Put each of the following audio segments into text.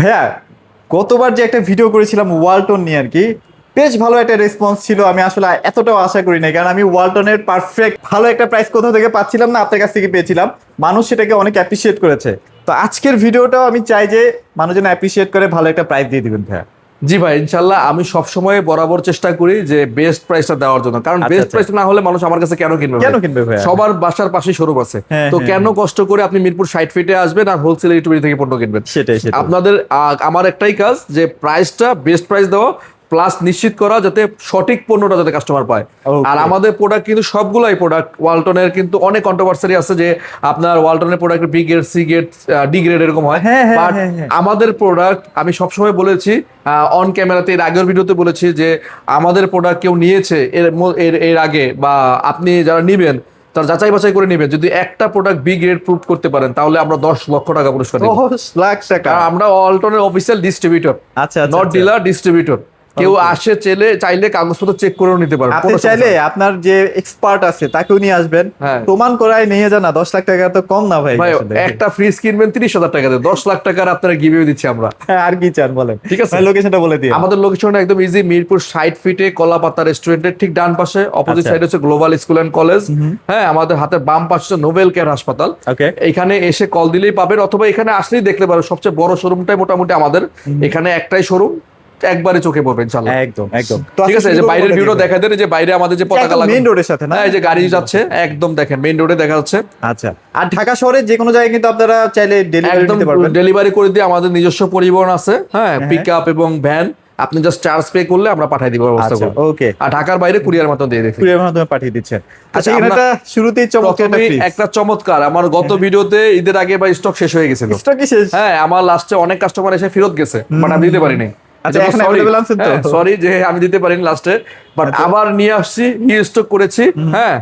ভাইয়া, গতবার যে একটা ভিডিও করেছিলাম ওয়ালটন নিয়ে আর কি, বেশ ভালো একটা রেসপন্স ছিল। আমি আসলে এতটাও আশা করি নাই, কারণ আমি ওয়ালটনের পারফেক্ট ভালো একটা প্রাইস কোথাও থেকে পাচ্ছিলাম না, আপনার কাছ থেকে পেয়েছিলাম। মানুষ সেটাকে অনেক অ্যাপ্রিসিয়েট করেছে। তো আজকের ভিডিওটাও আমি চাই যে মানুষ যেন অ্যাপ্রিসিয়েট করে ভালো একটা প্রাইস দিয়ে দিবেন ভাইয়া। জি ভাই, ইনশাল্লাহ আমি সবসময় বরাবর চেষ্টা করি যে বেস্ট প্রাইসটা দেওয়ার জন্য, কারণ আচ্ছা, বেস্ট আচ্ছা। প্রাইস না হলে মানুষ আমার কাছে কেন কিনবে কেন ভাই? কিনবে ভাইয়া? সবার বাসার পাশেই শোরুম আছে, হ্যাঁ, তো হ্যাঁ, কেন হ্যাঁ। কষ্ট করে আপনি মিরপুর 60 ফিটে আসবেন আর হোলসেল ইউটিউব থেকে পণ্য কিনবেন? সেটাই সেটাই। আপনাদের আমার একটাই কাজ যে প্রাইসটা বেস্ট প্রাইস দেওয়া, প্লাস নিশ্চিত করা যাতে সঠিক পণ্যটা যাতে কাস্টমার পায়। Okay. আর আমাদের প্রোডাক্ট কিন্তু সবগুলাই প্রোডাক্ট ওয়ালটনের, কিন্তু অনেক কন্ট্রোভার্সি আছে যে আপনার ওয়ালটনের product B grade, C grade, D grade এরকম হয়। হ্যাঁ, হ্যাঁ, বাট হ্যাঁ, হ্যাঁ। আমাদের প্রোডাক্ট আমি সবসময় বলেছি, অন ক্যামেরাতে এর আগের ভিডিওতে বলেছি যে আমাদের প্রোডাক্ট কেউ নিয়েছে এর আগে বা আপনি যারা নিবেন তার যাচাই বাছাই করে নেবেন। যদি একটা প্রোডাক্ট বি গ্রেড প্রুভ করতে পারেন তাহলে আমরা 10 লক্ষ টাকা পুরস্কার দেব। 10 লাখ টাকা? কারণ আমরা ওয়ালটনের অফিসিয়াল ডিস্ট্রিবিউটর, আচ্ছা, আচ্ছা, নট আচ্ছা। Dealer, distributor. কেউ আসে চাইলে কাগজপত্র চেক করেও নিতে পারবে। আপনি চাইলে আপনার যে এক্সপার্ট আছে তাকেও নিয়ে আসবেন, হ্যাঁ। প্রমাণ করায় নিয়ে যান না। 10 লাখ টাকা তো কম না ভাই। ভাই আসলে। একটা ফ্রিজ কিনবেন 30,000 টাকা দিয়ে, 10 লাখ টাকার আপনারা গিভেও দিচ্ছি আমরা। হ্যাঁ, আর কি চান বলেন? ঠিক আছে। ভাই, লোকেশনটা বলে দিন। আমাদের লোকেশনটা একদম ইজি, মিরপুর 60 ফিটে কলাপাতা রেস্টুরেন্টের ঠিক ডান পাশে, অপোজিট আচ্ছা। সাইডে হচ্ছে গ্লোবাল স্কুল এন্ড কলেজ। হ্যাঁ, আমাদের হাতে বাম পাশে নোবেল কেয়ার হাসপাতাল। ওকে। এখানে এসে কল দিলেই পাবেন, অথবা এখানে আসলেই দেখতে পারবেন। সবচেয়ে বড় শোরুমটাই মোটামুটি আমাদের এখানে একটাই শোরুম, একবারে চোখে পড়বে ইনশাআল্লাহ। একদম একদম। ঠিক আছে, এই যে বাইরের ভিউটা দেখা দেন, এই যে বাইরে আমাদের যে পতাকা লাগানো মেইন রোডের সাথে না? হ্যাঁ, এই যে গাড়ি যাচ্ছে একদম দেখেন মেইন রোডে দেখা যাচ্ছে। আচ্ছা। আর ঢাকা শহরে যে কোনো জায়গায় কিন্তু আপনারা চাইলে ডেলিভারি একদম নিতে পারবেন। ডেলিভারি করে দিয়ে আমাদের নিজস্ব পরিবহন আছে। হ্যাঁ, পিক আপ এবং ভ্যান, আপনি জাস্ট চার্জ পে করলে আমরা পাঠিয়ে দিব ব্যবস্থা আচ্ছা, করব। ওকে। আর ঢাকার বাইরে কুরিয়ার মাধ্যমে দিয়ে দিচ্ছি। কুরিয়ার মাধ্যমে পাঠিয়ে দিচ্ছেন। আচ্ছা, আচ্ছা, এখানে আমরা একটা শুরুতেই চমৎকার একটা প্রথমেই ফ্রিজ। একটা চমৎকার, আমার গত ভিডিওতে ঈদের আগে বা স্টক শেষ হয়ে গেছিল। স্টক কি শেষ? হ্যাঁ, আমার লাস্টে অনেক কাস্টমার এসে ফেরত গেছে, বাট আমি দিতে পারিনি। আচ্ছা, এখন available আছেন তো? সরি যে আমি দিতে পারিনি লাস্টে, বাট আবার নিয়ে আসছি, নিউ স্টক করেছি। হ্যাঁ,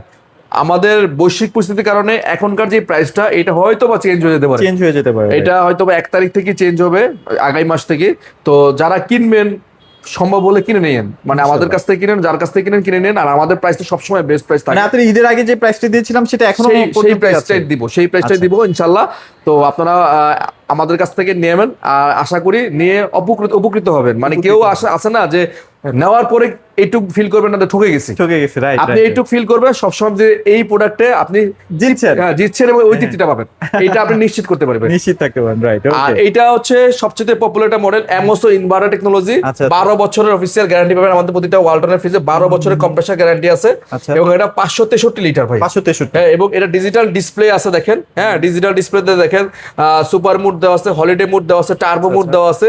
আমাদের বৈশ্বিক পরিস্থিতির কারণে এখনকার যে প্রাইসটা এটা হয়তো বা চেঞ্জ হয়ে যেতে পারে। চেঞ্জ হয়ে যেতে পারে। এটা হয়তো বা 1 তারিখ থেকে চেঞ্জ হবে, আগামী মাস থেকে। তো যারা কিনবেন সম্ভব হলে কিনে নিন, মানে আমাদের কাছ থেকে কিনেন, যার কাছ থেকে কিনেন কিনে নিন। আর আমাদের প্রাইস তো সবসময় বেস্ট প্রাইস থাকে। মানে আপনি ঈদের আগে যে প্রাইসটা দিয়েছিলাম সেটা এখনো সেই পর্যন্ত প্রাইসটাই আছে? দিব, সেই প্রাইসটাই দিব ইনশাল্লাহ। তো আপনারা আমাদের কাছ থেকে নেবেন, আর আশা করি নিয়ে উপকৃত হবেন। মানে কেউ আসে না যে নেওয়ার পরে এইটুক ফিল করবেন না যে ঠকে গেছি। ঠকে গেছে, রাইট। আপনি এইটুক ফিল করবেন সবসময় যে এই প্রোডাক্টে আপনি জিতছেন। হ্যাঁ, জিতছেন এবং ওই তৃপ্তিটা পাবেন, এটা আপনি নিশ্চিত করতে পারবেন। নিশ্চিত থাকতে পারেন, রাইট। আর ওকে। এইটা হচ্ছে সবচেয়ে পপুলার একটা মডেল, অ্যামোসো ইনভার্টার টেকনোলজি। আচ্ছা, আচ্ছা। 12 বছরের অফিসিয়াল গ্যারান্টি পাবেন আমাদের প্রতিটা ওয়ালটনের ফ্রিজে। 12 বছরের কম্প্রেসার গ্যারান্টি আছে। আচ্ছা। এবং এটা 563 লিটার ভাই। 563। হ্যাঁ, এবং এটা ডিজিটাল ডিসপ্লে আছে দেখেন। হ্যাঁ, ডিজিটাল ডিসপ্লেতে দেখেন সুপার মুড দেওয়া আছে, হলিডে মুড দেওয়া আছে, টার্বো মুড দেওয়া আছে,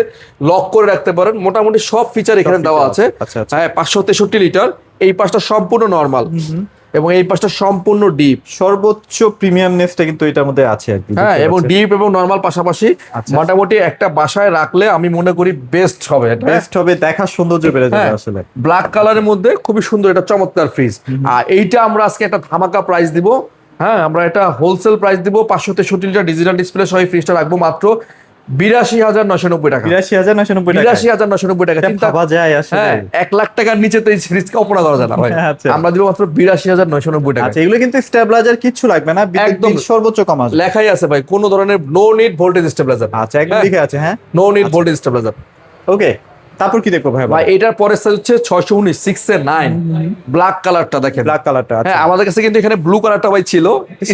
লক করে রাখতে পারেন। মোটামুটি সব ফিচার এখানে দেওয়া আছে। আচ্ছা, আচ্ছা। হ্যাঁ, 563 লিটার। এই পাশটা সম্পূর্ণ নরমাল এবং এই পাশটা সম্পূর্ণ ডিপ। সর্বোচ্চ প্রিমিয়ামনেসটা কিন্তু এটার মধ্যে আছে আর কি। হ্যাঁ, এবং ডিপ এবং নরমাল পাশাপাশি আচ্ছা। মোটামুটি একটা বাসায় রাখলে আমি মনে করি বেস্ট হবে এটা। বেস্ট হবে, দেখার সৌন্দর্য বেড়ে যাবে আসলে। ব্ল্যাক কালারের মধ্যে খুবই সুন্দর, এটা চমৎকার ফ্রিজ। আর এইটা আমরা আজকে একটা ধামাকা প্রাইস দিব। হ্যাঁ, আমরা এটা হোলসেল প্রাইস দিব, 563 লিটার ডিজিটাল ডিসপ্লে সহ ফ্রিজটা রাখবো মাত্র 82,990 টাকা। 82,990 টাকা? 82,990 টাকা। চিন্তা ভাবা যায় আসলে। হ্যাঁ, 1 লাখ টাকার নিচে তো এই ফ্রিজ কল্পনা করা যায় না ভাই। আচ্ছা। আমরা দিব মাত্র 82,990 টাকা। আচ্ছা, এগুলো কিন্তু স্টেবিলাইজার কিচ্ছু লাগবে না, বিদ্যুৎ একদম। বিল সর্বোচ্চ কম আসবে। লেখাই আছে ভাই, কোনো ধরনের নো নিড ভোল্টেজ স্টেবিলাইজার। আচ্ছা, একদম লিখে আছে। হ্যাঁ, নো নিড ভোল্টেজ স্টেবিলাইজার। ওকে। তারপর কি দেখবো ভাই? ভাই এটার পরের সাইজ হচ্ছে 619 6 এর 9 ব্ল্যাক কালারটা দেখেন। ব্ল্যাক কালারটা। আচ্ছা। হ্যাঁ, আমাদের কাছে কিন্তু এখানে ব্লু কালারটা ভাই ছিল।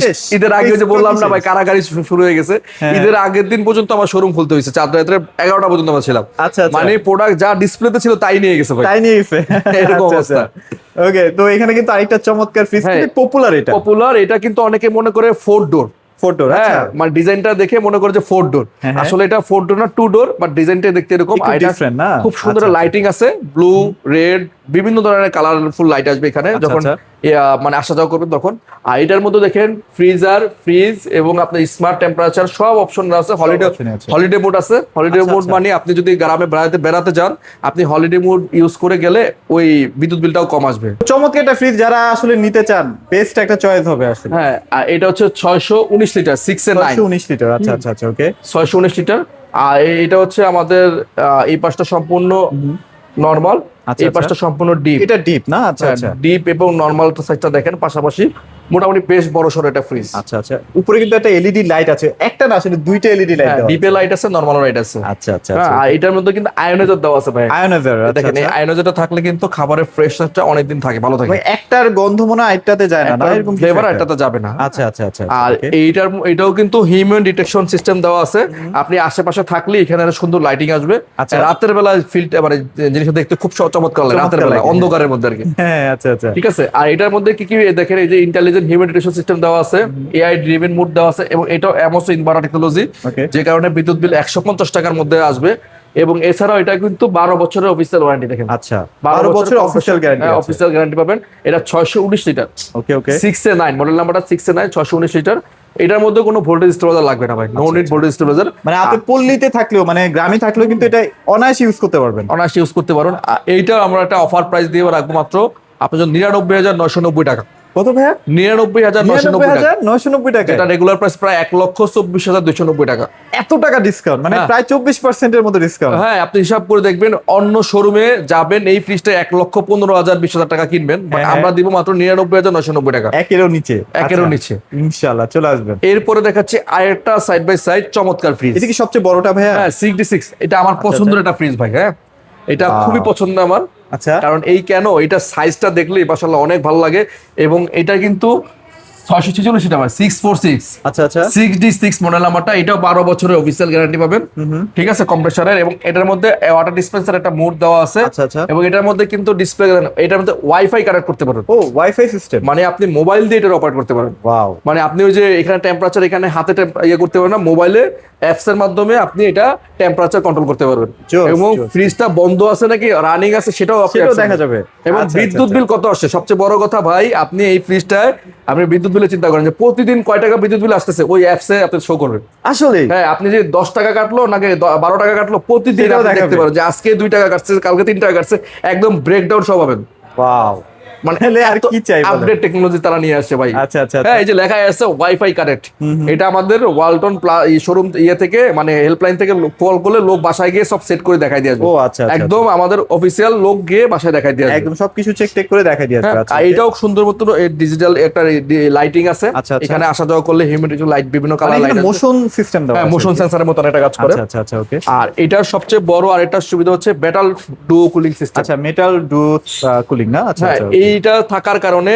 শেষ। ঈদের আগে যে বললাম না ভাই শেষ। কারাগারি শুরু হয়ে গেছে। হ্যাঁ। ঈদের আগের দিন পর্যন্ত আমার শোরুম খুলতে হয়েছে, চাঁদ রাত্রে 11টা পর্যন্ত আমরা ছিলাম। আচ্ছা, আচ্ছা। মানে প্রোডাক্ট যা ডিসপ্লেতে ছিল তাই নিয়ে গেছে ভাই, তাই নিয়ে গেছে। এরকম আচ্ছা, অবস্থা। আচ্ছা। ওকে, তো এখানে কিন্তু আরেকটা চমৎকার ফ্রিজ, হ্যাঁ। পপুলার এটা। পপুলার, এটা কিন্তু অনেকে মনে করে 4 ডোর। ফটো। হ্যাঁ, আচ্ছা। মানে ডিজাইনটা দেখে মনে করে যে 4 ডোর, হ্যাঁ, হ্যাঁ। আসলে এটা 4 ডোর না 2 ডোর, বাট ডিজাইনটা দেখতে এরকম। একটু আর এটা different না? খুব সুন্দর আচ্ছা, লাইটিং আছে, ব্লু, রেড, বিভিন্ন ধরনের কালারফুল লাইট আসবে এখানে আচ্ছা, যখন আচ্ছা। মানে আসা যাওয়া করবেন তখন। আর এটার মধ্যে দেখেন ফ্রিজ এবং আপনার স্মার্ট টেম্পারেচার সব অপশন আছে। option আছে। হলিডে মোড আছে। হলিডে আচ্ছা, মোড আচ্ছা। মানে আপনি যদি গ্রামে বেড়াতে যান, আপনি হলিডে মোড ইউজ করে গেলে ওই বিদ্যুৎ বিলটাও কম আসবে। চমৎকার একটা ফ্রিজ, যারা আসলে নিতে চান বেস্ট একটা চয়েস হবে আসলে। হ্যাঁ, আর এটা হচ্ছে 619 লিটার 6 এর 9 619 লিটার। আচ্ছা, আচ্ছা, আচ্ছা। ওকে। 619 লিটার। আর এটা হচ্ছে আমাদের এই পাশটা সম্পূর্ণ নরমাল, আচ্ছা, এই আচ্ছা। পাশটা সম্পূর্ণ ডিপ। এটা ডিপ না? আচ্ছা, আচ্ছা। ডিপ এবং নরমাল সাইজটা দেখেন পাশাপাশি। মোটামুটি বেশ বড় সড়ো একটা ফ্রিজ। আচ্ছা আচ্ছা, উপরে কিন্তু একটা এলইডি লাইট আছে, একটা না আসলে দুইটা এলইডি লাইট দেওয়া ডিপে লাইট আছে, নরমাল লাইট আছে। আচ্ছা আচ্ছা হ্যাঁ, আর এটার মধ্যে কিন্তু আয়োনাইজার দেওয়া আছে ভাই। আয়োনাইজার, দেখেন এই আয়োনাইজারটা থাকলে কিন্তু খাবারের ফ্রেশনেসটা অনেকদিন থাকে, ভালো থাকে। একটার গন্ধ মনে হয় আরেকটাতে যায় না, না এরকম কিছু ফ্লেভার একটা? এটাতে যাবে না। আচ্ছা আচ্ছা আচ্ছা, আর okay. এটাও কিন্তু হিউম্যান ডিটেকশন সিস্টেম দেওয়া আছে। আপনি আশেপাশে থাকলে এখানে একটা সুন্দর লাইটিং আসবে। আচ্ছা। রাতের বেলা ফিল্টার মানে জিনিসটা দেখতে খুব চমৎকার লাগে রাতের চমৎকার বেলা, লাগে, অন্ধকারের মধ্যে আর কি। হ্যাঁ আচ্ছা আচ্ছা, ঠিক আছে। আর এটার মধ্যে কি কি দেখেন, এই যে ইন্টেলিজেন্ট হিউম্যান ডিটেকশন সিস্টেম দেওয়া আছে, এআই ড্রিভেন মোড দেওয়া আছে, এবং এটাও অ্যামোস ইনভার্টার টেকনোলজি, Okay. যে কারণে বিদ্যুৎ বিল 150 টাকার মধ্যে আসবে। এবং এছাড়াও এটা কিন্তু 12 বছরের অফিসিয়াল ওয়ারেন্টি। দেখেন আচ্ছা 12 বছর অফিশিয়াল গ্যারান্টি, অফিসিয়াল গ্যারান্টি পাবেন। এটা 619 লিটার, ওকে ওকে, 6A9 মডেল নাম্বারটা 6A9, 619 লিটার। এটার মধ্যে কোনো ভোল্টেজ স্টেবিলাইজার লাগবে না ভাই, নো নিড ভোল্টেজ স্টেবিলাইজার। মানে আপনি পল্লীতে থাকলেও মানে গ্রামে থাকলেও কিন্তু এটা অনায়াসে ইউজ করতে পারবেন। অনায়াসে ইউজ করতে পারেন। এইটা আমরা একটা অফার প্রাইস দিয়ে রাখবো মাত্র আপনার জন্য 99,990 টাকা। কত ভাইয়া? 99,990 টাকা, 99,990 টাকা, যেটা রেগুলার প্রাইস প্রায় 1,24,290 টাকা। এত টাকা ডিসকাউন্ট, মানে হ্যাঁ। প্রায় 24% এর মতো ডিসকাউন্ট। হ্যাঁ, আপনি হিসাব করে দেখবেন, অন্য শোরুমে যাবেন এই ফ্রিজটা 1,15,000-20,000 টাকা কিনবেন, but হ্যাঁ, আমরা দিব মাত্র 99,990 টাকা, একেরও নিচে, একেরও আচ্ছা। নিচে। ইনশাআল্লাহ চলে আসবেন। এরপরে দেখাচ্ছি আরেকটা সাইড বাই সাইড চমৎকার ফ্রিজ। এটা কি সবচেয়ে বড়টা ভাইয়া? হ্যাঁ, 6D6, এটা আমার পছন্দের একটা ফ্রিজ ভাই। হ্যাঁ, এটা খুবই পছন্দ আমার। আচ্ছা, কারণ এই কেন, এটা সাইজটা দেখলেই মাশাআল্লাহ অনেক ভালো লাগে। এবং এটা কিন্তু 646 লিটার, 646, আচ্ছা আচ্ছা, 6D6 মডেল নাম্বারটা। এটাও 12 বছরের অফিসিয়াল গ্যারান্টি পাবেন। ঠিক আছে, কম্প্রেসারের। এবং এটার মধ্যে ওয়াটার ডিসপেন্সার একটা মোড দেওয়া আছে। আচ্ছা আচ্ছা, এবং এটার মধ্যে কিন্তু ডিসপ্লে, এটার মধ্যে ওয়াইফাই কানেক্ট করতে পারবেন। ও ওয়াইফাই সিস্টেম, মানে আপনি মোবাইল দিয়ে এটা অপারেট করতে পারেন। ওয়াও, মানে আপনি ওই যে এখানে টেম্পারেচার, এখানে হাতে ইয়ে করতে পারবেন না, মোবাইলে অ্যাপস এর মাধ্যমে আপনি এটা টেম্পারেচার কন্ট্রোল করতে পারবেন। জোস, এবং জোস। ফ্রিজটা বন্ধ আছে নাকি রানিং আছে সেটাও আপনি সেটাও apps এ দেখা যাবে। এবং আচ্ছা, বিদ্যুৎ আচ্ছা, বিল কত আসছে সবচেয়ে বড় কথা ভাই, আপনি এই ফ্রিজটায় আপনি বিদ্যুৎ বিলে চিন্তা করেন যে প্রতিদিন কয় টাকা বিদ্যুৎ বিল আসতেছে, ওই অ্যাপসে আপনি শো করবে। আসলে হ্যাঁ, আপনি যে 10 টাকা কাটলো নাকি 12 টাকা কাটলো, প্রতিদিন সেটাও আপনি দেখাবে। দেখতে পারেন যে আজকে 2 টাকা কাটছে, কালকে 3 টাকা কাটছে, একদম ব্রেকডাউন সব পাবেন। ওয়াও, মানে তাহলে আর কি চাই বলেন? আপডেট টেকনোলজি তারা নিয়ে আসছে ভাই। আচ্ছা আচ্ছা, হ্যাঁ, এই যে লেখা আছে ওয়াইফাই কানেক্ট, এটা আমাদের ওয়ালটন শোরুম ইয়ে থেকে, মানে হেল্পলাইন থেকে কল করলে লোক বাসায় গিয়ে সব সেট করে দেখাই দিয়ে আসবে। ও আচ্ছা আচ্ছা, একদম আমাদের অফিসিয়াল লোক গিয়ে বাসায় দেখাই দিয়ে আসবে। একদম সবকিছু চেক টেক করে দেখাই দিয়ে আসবে। হ্যাঁ, আচ্ছা, আর এটাও সুন্দর মতো ডিজিটাল একটা লাইটিং আছে। আচ্ছা, আচ্ছা। এখানে আসা যাওয়া করলে হিউম্যানিটি লাইট, বিভিন্ন কালার লাইট, মোশন সিস্টেম দাও, হ্যাঁ, মোশন সেন্সরের মতো একটা কাজ করে। আচ্ছা আচ্ছা আচ্ছা, ওকে। আর এটার সবচেয়ে বড় আর এটার সুবিধা হচ্ছে মেটাল ডুও কুলিং সিস্টেম। আচ্ছা, মেটাল ডুও কুলিং না? আচ্ছা হ্যাঁ, আচ্ছা, okay. এইটা থাকার কারণে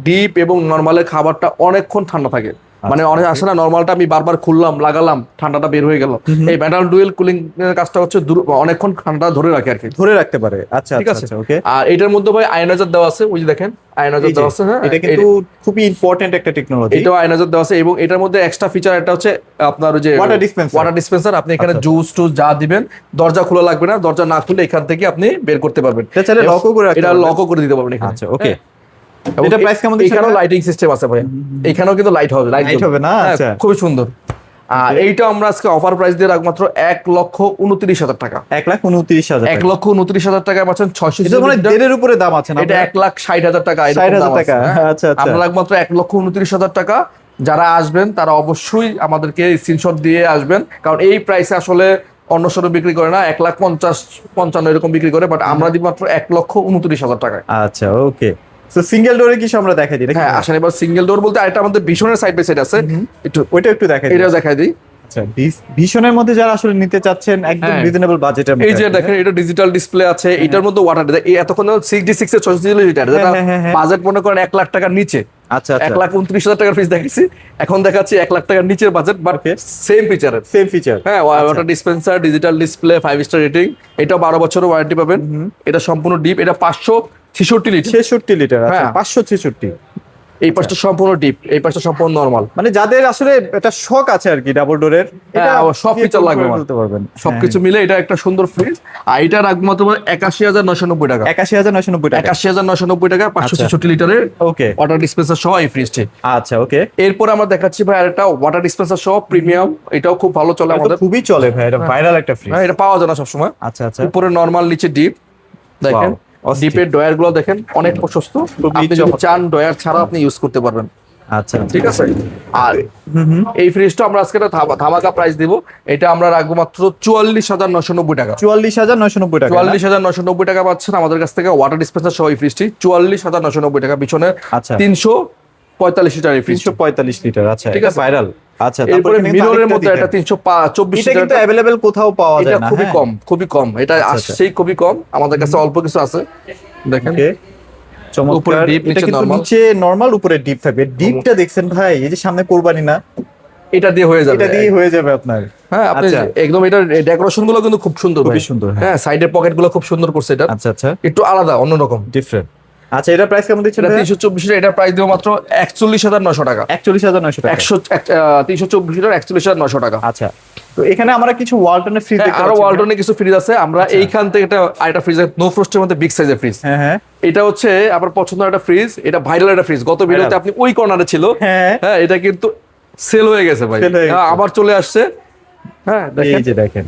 ডিপ এবং নরমালের খাবারটা অনেকক্ষণ ঠান্ডা থাকে। মানে অনেক আসে না, নরমালটা আমি বারবার খুললাম, লাগালাম, ঠান্ডাটা বের হয়ে গেল। এই মেটাল ডুয়েল কুলিং এর কাজটা হচ্ছে অনেকক্ষণ ঠান্ডা ধরে রাখে আর কি, ধরে রাখতে পারে। আচ্ছা ঠিক আচ্ছা আছে। আচ্ছা, ওকে। আর এটার মধ্যে ভাই আয়নাইজার দেওয়া আছে, ওই যে দেখেন আয়নাইজার দেওয়া আছে। হ্যাঁ, এটা কিন্তু খুবই ইম্পর্টেন্ট একটা টেকনোলজি। এটাও আয়নাইজার দেওয়া আছে। এবং এটার মধ্যে এক্সট্রা ফিচার একটা হচ্ছে আপনার ওই যে Water dispenser। Water dispenser. আপনি এখানে আচ্ছা। জুস টুস যা দিবেন, দরজা খোলা লাগবে না, দরজা না খুলে এখান থেকে আপনি বের করতে পারবেন। এটা চাইলে এবং লকও করে রাখতে এটা পারবেন। লকও করে দিতে পারবেন এখানে। আচ্ছা, ওকে। এবং এটা প্রাইস কেমন দিচ্ছেন? এখানেও লাইটিং সিস্টেম আছে ভাই, এখানেও কিন্তু লাইট হবে, Light হবে না? আচ্ছা। খুবই সুন্দর। আর এইটা আমরা আজকে অফার প্রাইস দিয়ে রাখবো মাত্র 1,29,000 টাকা। 1,29,000 টাকা। 1,29,000 টাকায় পাচ্ছেন 600 এটা মানে দেড়ের উপরে দাম আছে না? এটা 1,60,000 টাকা, 60,000 টাকা। আচ্ছা আচ্ছা, আমরা রাখবো মাত্র 1,29,000 টাকা। যারা আসবেন তারা অবশ্যই আমাদেরকে স্ক্রিনশট দিয়ে আসবেন, কারণ এই প্রাইসে আসলে অন্য শোরুম বিক্রি করে না, 1,50,55 এরকম বিক্রি করে, বাট আমরা দিব মাত্র 1,29,000 টাকায়। আচ্ছা, ওকে। সো সিঙ্গেল ডোরে কিছু আমরা দেখাই দিই নাকি? হ্যাঁ, আসেন এবার সিঙ্গেল ডোর বলতে আরেকটা আমাদের ভীষণের সাইড বাই সাইড আছে, একটু ওইটা একটু দেখাই দিই। এটাও দেখাই দিই। আচ্ছা, ভীষণের মধ্যে যারা আসলে নিতে চাচ্ছেন একদম হ্যাঁ। রিজনেবল বাজেটের এই যে দেখেন, এটা ডিজিটাল ডিসপ্লে আছে, এটার মধ্যে ওয়াটার, এতক্ষণ 6D6 এর 640 লিটার, যেটা হ্যাঁ। বাজেট মনে করেন 1 লাখ টাকার নিচে, আচ্ছা আচ্ছা, 1,29,000 টাকার ফ্রিজ দেখাচ্ছি, এখন দেখাচ্ছি 1 লাখ টাকার নিচের বাজেট, বাট Okay. সেম ফিচারের। Same feature. হ্যাঁ, water dispenser, digital display, 5 star rating, এটা 12 বছরের ওয়ারেন্টি পাবেন। এটা সম্পূর্ণ ডিপ, এটা 566 লিটার। 66 লিটার। আচ্ছা, হ্যাঁ। 566। এই পাশটা সম্পূর্ণ ডিপ, এই পাশটা সম্পূর্ণ নরমাল। মানে যাদের আসলে একটা শখ আছে আর কি ডাবল ডোরের, এটা সব দিয়ে ফিচার করে লাগবে আমার। ফেলতে পারবেন। সবকিছু মিলে এটা একটা সুন্দর ফ্রিজ। আর এটা রাখবো মাত্র 81,990 টাকা। 81,990 টাকা। 81,990 টাকা, 566 লিটারের ওকে, ওয়াটার ডিসপেন্সার সহ এই ফ্রিজটি। আচ্ছা, ওকে। এরপর আমরা দেখাচ্ছি ভাই আরেকটা ওয়াটার ডিসপেন্সার সহ প্রিমিয়াম, এটাও খুব ভালো চলে এটা তো আমাদের। খুবই চলে ভাই, এটা ভাইরাল একটা ফ্রিজ। হ্যাঁ, এটা পাওয়া যায় না সবসময়। আচ্ছা আচ্ছা, উপরে নরমাল, নিচে ডিপ। দেখেন Wow, অস্থির। ডিপের ডয়ার গুলো দেখেন অনেক প্রশস্ত, আপনি যদি চমৎকার। চান ডয়ার ছাড়া আপনি ইউজ করতে পারবেন। আচ্ছা, ঠিক আছে। আর এই ফ্রিজটা আমরা আজকে একটা ধামাকা প্রাইস দিব, এটা আমরা রাখবো মাত্র 44,990 টাকা। 44,990 টাকা। 44,990 টাকা পাচ্ছেন আমাদের কাছ থেকে ওয়াটার ডিসপেন্সার সহ এই ফ্রিজটি। 44,990 টাকা, পিছনে আচ্ছা। 300 লিটার এই ফ্রিজ। 345 লিটার, আচ্ছা ঠিক এটা আছে। ভাইরাল। আচ্ছা এরপরে তারপরে মিররের মধ্যে এটা 324 এটা লিটার, কিন্তু अवेलेबल কোথাও পাওয়া যায় এটা না। খুবই হ্যাঁ। কম, খুবই কম, এটা আচ্ছা, আসছেই খুবই কম, আমাদের কাছে অল্প কিছু আছে দেখেন। ওকে চমৎকার। উপরে ডিপ, এটা নিচে কিন্তু নরমাল। নিচে নরমাল, উপরে ডিপ থাকবে। ডিপটা দেখছেন ভাই, এই যে সামনে কোরবানি না, এটা দিয়ে হয়ে যাবে, এটা দিয়ে হয়ে যাবে আপনার। হ্যাঁ আপনি আচ্ছা। একদম এটার ডেকোরেশন গুলো কিন্তু খুব সুন্দর খুবই ভাই। সুন্দর, হ্যাঁ। হ্যাঁ সাইডের পকেট গুলো খুব সুন্দর করছে, এটা আচ্ছা আচ্ছা, একটু আলাদা অন্যরকম। ডিফারেন্ট। আচ্ছা এটা প্রাইস কেমন দিচ্ছেন এটা ভাই? 324 লিটার, এটা প্রাইস দেবো মাত্র 41,900 টাকা। 41,900 টাকা। 324 লিটার 41,900 টাকা। আচ্ছা, তো এখানে আমরা কিছু ওয়ালটনের ফ্রিজ হ্যাঁ, দেখতে আরো পাচ্ছি। ওয়ালটনে কিছু ফ্রিজ আছে, আমরা এইখান থেকে একটা ফ্রিজ, নো ফ্রস্টের মধ্যে বিগ সাইজের ফ্রিজ। হ্যাঁ হ্যাঁ এটা হচ্ছে আমার পছন্দের একটা ফ্রিজ, এটা ভাইরাল একটা ফ্রিজ, গত ভিডিওতে আপনি ওই কর্নারে ছিল। হ্যাঁ। হ্যাঁ এটা কিন্তু সেল হয়ে গেছে ভাই, Sell হয়ে গেছে। আবার চলে আসছে। হ্যাঁ দেখেন, এই যে দেখেন,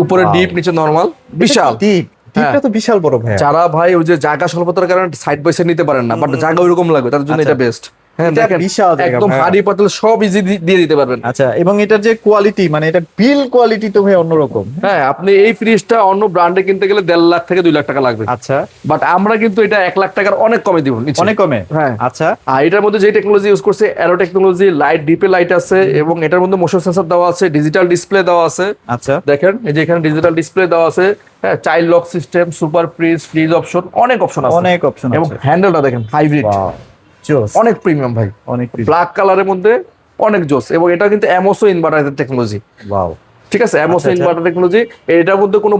উপরে Wow. ডিপ, নিচে নরমাল, বিশাল। ডিপ, ডিপটা তো বিশাল বড় ভাই। যারা ভাই ওই যে জায়গা স্বল্পতার কারণে সাইড বাই সাইড নিতে পারেন না, বাট জায়গা ওইরকম লাগবে, তার জন্য আচ্ছা। এটা বেস্ট। হ্যাঁ এটা দেখেন বিশাল জায়গা একদম ভাই। হাড়ি পাতল সব ইজি দিয়ে দিতে পারবেন। আচ্ছা, এবং এটার যে কোয়ালিটি, মানে এটা বিল কোয়ালিটি তো ভাই অন্যরকম। হ্যাঁ আপনি এই ফ্রিজটা অন্য ব্র্যান্ডে কিনতে গেলে 1.5 লাখ থেকে 2 লাখ টাকা লাগবে, আচ্ছা, বাট আমরা কিন্তু এটা 1 লাখ টাকার অনেক কমে দিব নিচে। অনেক কমে। হ্যাঁ। আচ্ছা আর এটার মধ্যে যে টেকনোলজি ইউজ করছে, অ্যারো টেকনোলজি, লাইট ডিপে লাইট আছে, এবং এটার মধ্যে মোশন সেন্সর দেওয়া আছে, ডিজিটাল ডিসপ্লে দেওয়া আছে। আচ্ছা, দেখেন এই যে এখানে ডিজিটাল ডিসপ্লে দেওয়া আছে, হ্যাঁ child lock system, super fridge option, অনেক অপশন আছে, অনেক অপশন এবং আছে। হ্যান্ডেলটা দেখেন হাইব্রিড, ওয়াও, জোস, অনেক প্রিমিয়াম ভাই, অনেক ব্ল্যাক কালারের মধ্যে অনেক জোস। এবং এটা কিন্তু অ্যামোসো ইনভার্টার টেকনোলজি, ওয়াও। ঠিক আছে, অ্যামোসো আচ্ছা। Inverter technology. এটার মধ্যে কোনো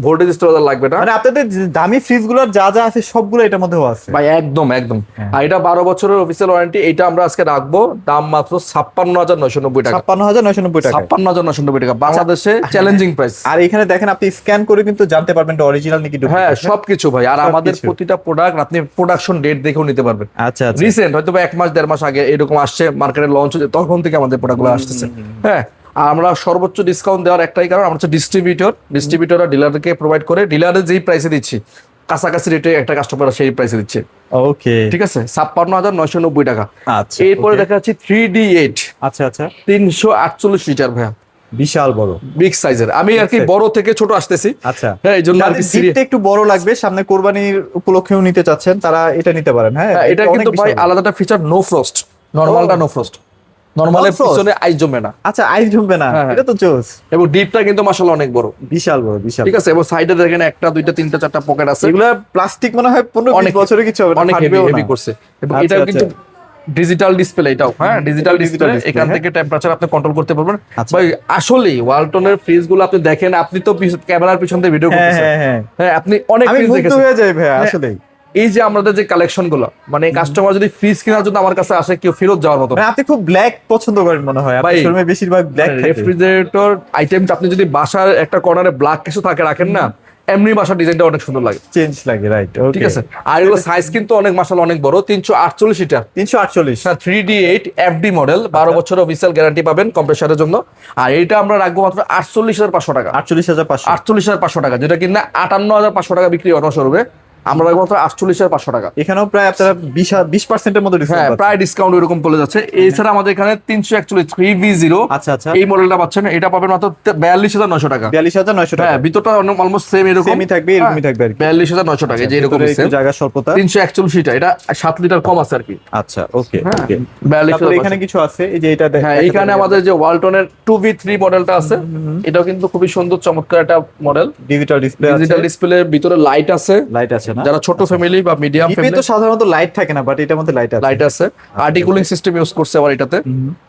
ভোল্টেজ স্টোরেজ লাগবে না মানে আপনাদের যে দামি ফ্রিজগুলোর যা যা আছে সবগুলো এটার মধ্যেও আছে। ভাই, একদম একদম। হ্যাঁ। আর এটা 12 বছরের অফিসিয়াল ওয়ারেন্টি। এটা আমরা আজকে রাখবো দাম মাত্র 56,990 টাকা। 56,990 টাকা। 56,990 টাকা বাংলাদেশে চ্যালেঞ্জিং প্রাইস। আর এখানে দেখেন, আপনি স্ক্যান করে কিন্তু জানতে পারবেন এটা অরিজিনাল নাকি ডুপ্লিকেট। হ্যাঁ সবকিছু ভাই, আর সবকিছু। আমাদের প্রতিটা প্রোডাক্ট আপনি প্রোডাকশন ডেট দেখেও নিতে পারবেন। আচ্ছা আচ্ছা, রিসেন্ট হয়তো 1 মাস 1.5 মাস আগে এরকম আসছে, মার্কেটে লঞ্চ হচ্ছে, তখন থেকে আমাদের প্রোডাক্টগুলো আসতেছে। হ্যাঁ, আর আমরা সর্বোচ্চ ডিসকাউন্ট দেওয়ার একটাই কারণ, আমরা হচ্ছে ডিস্ট্রিবিউটর ডিলারকে প্রোভাইড করে, ডিলারে যেই প্রাইসে দিচ্ছি কাছাকাছি রেটে একটা কাস্টমার সেই প্রাইসে দিচ্ছে। ওকে, ঠিক আছে, 56,990 টাকা। আচ্ছা, এরপরে okay। দেখা যাচ্ছে 3D8 আচ্ছা আচ্ছা, 348 লিটার ভাইয়া, বিশাল বড়। বিগ সাইজের। আমি আর কি size। বড় থেকে ছোট আসতেছি। আচ্ছা, হ্যাঁ এই জন্য আর কি যাদের জিপটা একটু বড় লাগবে, সামনে কোরবানির উপলক্ষেও নিতে চাচ্ছেন, তারা এটা নিতে পারেন। হ্যাঁ, এটা কিন্তু অনেক ভাই বিশাল। আলাদা একটা ফিচার, নো ফ্রস্ট, নরমালটা নো ফ্রস্ট, নরমালের No frost? পিছনে আইস জমে না, আচ্ছা, আইস জমবে না, হ্যাঁ, এটা তো জোস। এবং ডিপটা কিন্তু মাশাআল্লাহ অনেক বড়, বিশাল বড়, বিশাল। ঠিক আছে, এবং সাইডে দেখেন 1টা 2টা 3টা 4টা পকেট আছে, এগুলা প্লাস্টিক মনে হয় 15-20 অনেক বছরে কিছু হবে না, অনেক হেভি ফাটবেও না। হেভি করছে। এবং আচ্ছা, এটাও আচ্ছা। কিন্তু ডিজিটাল ডিসপ্লে, এটাও হ্যাঁ ডিজিটাল ডিসপ্লে, display, এখান হ্যাঁ। থেকে টেম্পারেচার আপনি কন্ট্রোল করতে পারবেন। আচ্ছা। ভাই আসলেই ওয়ালটনের ফ্রিজ গুলো আপনি দেখেন, আপনি তো ক্যামেরার পিছন দিয়ে ভিডিও হ্যাঁ করতেছেন, হ্যাঁ হ্যাঁ, হ্যাঁ আপনি অনেক আমি ফ্রিজ মুগ্ধ দেখেছেন। হয়ে যাই ভাই হ্যাঁ। আসলেই। এই যে আমাদের যে কালেকশন গুলো, মানে কাস্টমার যদি ফ্রিজ কেনার জন্য আমার কাছে আসে, কেউ ফেরত যাওয়ার মতো। মানে আপনি খুব ব্ল্যাক পছন্দ করেন মনে হয়, আপনার ভাই, শোরুমে বেশিরভাগ ব্ল্যাক থাকে। রেফ্রিজারেটর আইটেমটা আপনি যদি বাসার একটা কর্নারে ব্ল্যাক কিছু থাকে রাখেন না, এমনি বাসার ডিজাইনটা অনেক সুন্দর লাগে, চেঞ্জ লাগে, রাইট, ওকে। ঠিক আছে। আর এগুলো সাইজ কিন্তু অনেক মাশাআল্লাহ অনেক বড়, 348 লিটার, 348, 3D8 FD মডেল, 12 বছর অফিসিয়াল গ্যারান্টি পাবেন কম্প্রেসারের জন্য। আর এটা আমরা রাখবো মাত্র 48,500 টাকা, 48,500। 48,500 টাকা, যেটা কিনা 58,500 টাকা বিক্রি অন্য শোরুমে, আমরা রাখবো মাত্র 48,500 টাকা। এখানেও প্রায় আপনারা 20% মতো হ্যাঁ ডিসকাউন্ট। প্রায় ডিসকাউন্ট এরকম চলে যাচ্ছে। এছাড়া আমাদের এখানে 341 3V0 আচ্ছা আচ্ছা, এই মডেলটা পাচ্ছেন, এটা পাবেন মাত্র 42,900 টাকা। 42,900 টাকা। হ্যাঁ ভিতরটা অলমোস্ট সেম এরকম, সেমই থাকবে, এরকমই থাকবে আর কি। 42,900 টাকা, এই যে এরকম ভিতরে একটু জায়গা স্বল্পতা। 341 লিটার, এটা 7 লিটার কম আছে আর কি। আচ্ছা, ওকে হ্যাঁ, ওকে। 42,900 তারপরে এখানে কিছু আছে, এই যে এটা হ্যাঁ এইখানে আমাদের যে ওয়ালটনের 2V3 মডেলটা আছে, এটাও কিন্তু খুবই সুন্দর চমৎকার একটা মডেল। ডিজিটাল ডিসপ্লে আছে, ডিজিটাল ডিসপ্লে, ভিতরে লাইট আছে, লাইট আছে না? যারা ছোট ফ্যামিলি বা মিডিয়াম ডিপে ফ্যামিলি, তো সাধারণত লাইট থাকে না, বাট এটার মধ্যে লাইট আছে। লাইট আছে, আর্টিকুলিং সিস্টেম ইউজ করছে আবার এটাতে।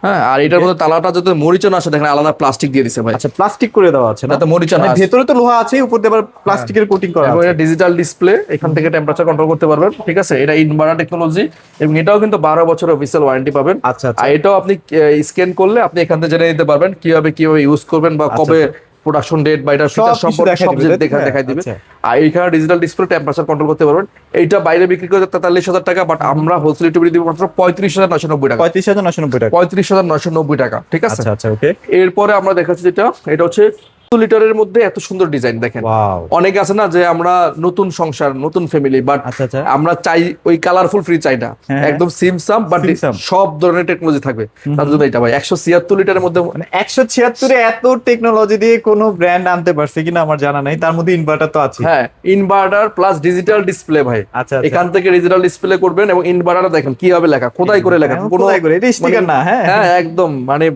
হ্যাঁ, আর এটার মধ্যে তালাটা যাতে মরিচা না আসে, দেখেন আলাদা প্লাস্টিক দিয়ে দিছে ভাই, আচ্ছা, প্লাস্টিক করে দেওয়া আছে না? যাতে মরিচা না মানে আসে। ভেতরে তো লোহা আছে, উপর দিয়ে আবার প্লাস্টিকের কোটিং করা এবং আছে। এটা ডিজিটাল ডিসপ্লে, এখান থেকে টেম্পারেচার কন্ট্রোল করতে পারবেন, ঠিক আছে। এটা ইনভার্টার টেকনোলজি, এবং এটাও কিন্তু 12 বছর অফিসিয়াল ওয়ারেন্টি পাবেন। আচ্ছা আচ্ছা, আর এটাও আপনি স্ক্যান করলে আপনি এখান থেকে জেনে নিতে পারবেন কিভাবে ইউজ করবেন, বা কবে প্রোডাকশন ডেট বা এটা ফিচার কিছু সম্পর্কে দেখাই সব দিবে, তাই তো? দেখাই দিবে। আচ্ছা। আর এইখানে ডিজিটাল ডিসপ্লে টেম্পারেচার কন্ট্রোল করতে পারবেন। এইটা বাইরে বিক্রি করে 43,000 টাকা, বাট আমরা হোলসেল টিভি দিব মাত্র 35,990 টাকা, 35,990 টাকা। 35,990 টাকা, ঠিক আছে। আচ্ছা আচ্ছা, ওকে। এরপরে আমরা দেখাচ্ছি যেটা, এটা হচ্ছে লিটারের মধ্যে এত সুন্দর ডিজাইন দেখেন। ওয়াও, অনেকে আছে না যে আমরা নতুন সংসার নতুন ফ্যামিলি, বাট আচ্ছা আচ্ছা, আমরা চাই ওই কালারফুল ফ্রিজ চাই না, হ্যাঁ। একদম সিমসাম বাট সিমসাম। সব ধরনের টেকনোলজি থাকবে। তার জন্য এটা ভাই 176 লিটারের মধ্যে মানে 176 এত টেকনোলজি দিয়ে কোনো ব্র্যান্ড আনতে পারছে কিনা আমার জানা নাই, তার মধ্যে ইনভার্টার তো আছে। হ্যাঁ ইনভার্টার প্লাস ডিজিটাল ডিসপ্লে ভাই। আচ্ছা আচ্ছা, এখান থেকে ডিজিটাল ডিসপ্লে করবেন এবং ইনভার্টার দেখেন কিভাবে লেখা, খোদাই করে লেখা, কোনো কোথায় করে এটা স্টিকার না, হ্যাঁ হ্যাঁ একদম মানে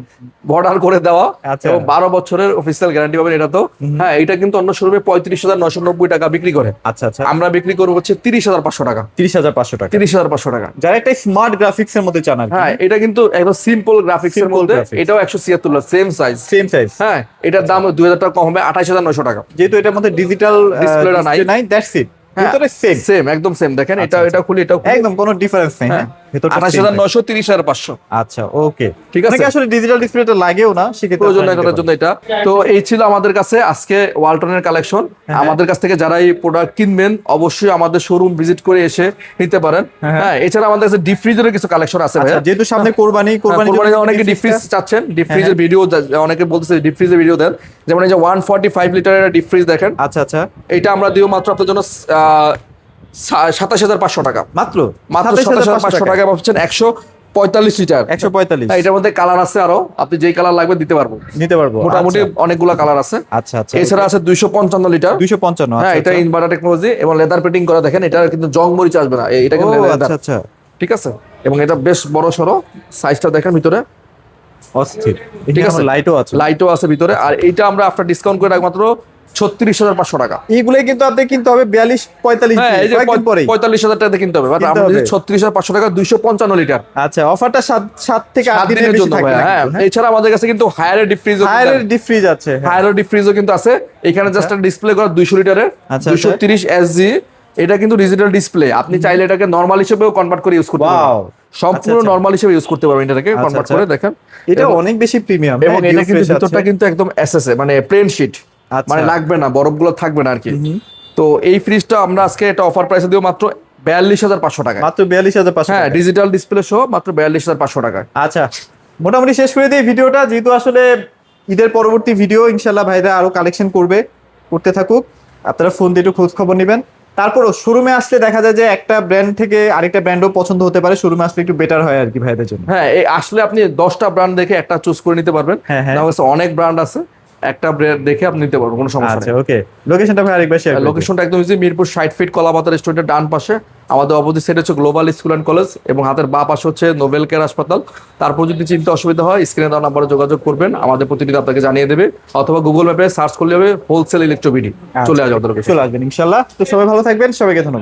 বর্ডার করে দেওয়া, আচ্ছা। এবং 12 বছরের অফিসিয়াল গ্যারান্টি পাবেন এটা তো। হ্যাঁ এটা কিন্তু অন্য শোরুমে 35,990 টাকা বিক্রি করে, আচ্ছা আচ্ছা, আমরা বিক্রি করবো হচ্ছে 30,500 টাকা। 30,500 টাকা। 30,500 টাকা। যারা একটা স্মার্ট গ্রাফিক্স এর মধ্যে চান আর কি, হ্যাঁ এটা কিন্তু একদম সিম্পল গ্রাফিক্স এর Simple মধ্যে, graphics। এটাও 176 সেম সাইজ। Same size. হ্যাঁ এটার দাম 2,000 টাকা কম হবে, 28,900 টাকা। যেহেতু এটার মধ্যে ডিজিটাল Displayটা নাই। দ্যাটস ইট, হ্যাঁ ভিতরে সেম, সেম একদম সেম। দেখেন আচ্ছা, এটা আচ্ছা। এটা খুলি, এটাও খুলি। একদম কোনো ডিফারেন্স নেই, হ্যাঁ ভিতরটা same 28,900, 30,500। আচ্ছা ওকে, ঠিক আছে। নাকি আসলে ডিজিটাল ডিসপ্লেটা লাগেও না, সেক্ষেত্রে প্রয়োজন নাই আপনারা করার নিতে জন্য এটা। তো এই ছিল আমাদের কাছে আজকে ওয়ালটনের কালেকশন। আমাদের কাছ থেকে যারা এই প্রোডাক্ট কিনবেন অবশ্যই আমাদের শোরুম ভিজিট করে এসে নিতে পারেন। হ্যাঁ এছাড়া আমাদের কাছে ডিপ ফ্রিজের কিছু কালেকশন আছে পারেন। ভাই। আচ্ছা, যেহেতু সামনে কোরবানি, কোরবানিতে অনেকে ডিপ ফ্রিজ চাচ্ছেন, ডিপ ফ্রিজের ভিডিও অনেকে বলতেছে ডিপ ফ্রিজের ভিডিও দেন, যেমন এই যে 145 লিটারের ডিপ ফ্রিজ দেখেন, আচ্ছা আচ্ছা, এটা আমরা দিও মাত্র আপনার জন্য 27,500 টাকা। মাত্র মাত্র 27,500 টাকা পাচ্ছেন 145 লিটার। 145 হ্যাঁ, এটার মধ্যে কালার আছে আরো, আপনি যেই কালার লাগবে দিতে পারবো, নিতে পারবো মোটামুটি অনেকগুলা কালার আছে। আচ্ছা আচ্ছা, এছাড়া আছে 255 লিটার। 255, হ্যাঁ এটা ইনভার্টার টেকনোলজি এবং লেদার পেটিং করা, দেখেন এটা কিন্তু জং মরিচ আসবে না, এটা কিন্তু leather। আচ্ছা আচ্ছা, ঠিক আছে, এবং এটা বেশ বড় সড়ো, সাইজটা দেখেন ভিতরে, অস্থির। ঠিক আছে, লাইটও আছে, লাইটও আছে ভিতরে। আর এইটা আমরা আফটার ডিসকাউন্ট করে রাখবো মাত্র 36,500 টাকা। এইগুলাই কিন্তু আপনি কিনতে হবে 42-45 হ্যাঁ এই যে কয়েকদিন পরেই। 45,000 টাকা কিনতে হবে, বাট কিনতে আমরা হবে। 36,500 টাকা 255 লিটার। আচ্ছা, অফারটা 7 থেকে 8 7 দিনের দিনের বেশি জন্য থাকবে ভাই। না হ্যাঁ কিন্তু, হ্যাঁ? এছাড়া আমাদের কাছে কিন্তু হায়ার ডিপ ফ্রিজও হায়ারের ডিপ ফ্রিজ আছে, হ্যাঁ। হায়ার ডিপ ফ্রিজও কিন্তু আছে। এখানে জাস্ট ডিসপ্লে করা 200 লিটারের, আচ্ছা, 230 এসজি। এটা কিন্তু ডিজিটাল ডিসপ্লে, আপনি চাইলে এটাকে নরমাল হিসেবেও কনভার্ট করে ইউজ করতে Wow! পারবেন, সম্পূর্ণ আচ্ছা, নরমাল হিসেবে ইউজ করতে পারবেন এটাকে আচ্ছা, কনভার্ট আচ্ছা। করে। দেখেন এটা এবং- অনেক বেশি প্রিমিয়াম, এবং এটা কিন্তু ভিতরটা কিন্তু একদম এসএসএ, মানে প্লেন শীট, আচ্ছা। মানে লাগবে না, বরফগুলো থাকবে না আর কি। তো এই ফ্রিজটা আমরা আজকে এটা অফার প্রাইসে দিও মাত্র 42,500 টাকা। মাত্র 42,500 হ্যাঁ টাকা। ডিজিটাল ডিসপ্লে সহ মাত্র 42,500 টাকা। আচ্ছা, মোটামুটি শেষ করে দিই ভিডিওটা, যেহেতু আসলে ঈদের পরবর্তী ভিডিও ইনশাল্লাহ ভাইরা আরো কালেকশন করতে থাকুক, আপনারা ফোন দিয়ে একটু খোঁজ খবর নেবেন। তারপরও শোরুমে আসলে দেখা যায় যে একটা ব্র্যান্ড থেকে আরেকটা ব্র্যান্ডও পছন্দ হতে পারে, শোরুমে আসলে একটু বেটার হয় আর কি ভাইদের জন্য। হ্যাঁ এই আসলে আপনি 10টা ব্র্যান্ড দেখে একটা চুজ করে নিতে পারবেন। হ্যাঁ, হ্যাঁ। আমার কাছে অনেক ব্র্যান্ড আছে, একটা ব্র্যান্ড দেখে আপনি নিতে পারবেন, কোনো সমস্যা আচ্ছা নেই। ওকে, লোকেশনটা ভাই আরেকবার শেয়ার করুন। লোকেশনটা একদম ইজি, মিরপুর 60 ফিট কলাপাতা রেস্টুরেন্টের ডান পাশে, আমাদের অপোজিট সাইড হচ্ছে গ্লোবাল স্কুল অ্যান্ড কলেজ, এবং হাতের বাঁ পাশে হচ্ছে নোবেল কেয়ার হাসপাতাল। তারপর যদি চিনতে অসুবিধা হয় স্ক্রিনে দেওয়া নাম্বারে যোগাযোগ করবেন, আমাদের প্রতিনিধি আপনাকে জানিয়ে দেবে, অথবা গুগল ম্যাপে সার্চ করলে হবে হোলসেল ইলেকট্রোবিডি, চলে আসবে আমাদের location। চলে আসবেন ইনশাল্লাহ। তো সবাই ভালো থাকবেন, সবাইকে ধন্যবাদ।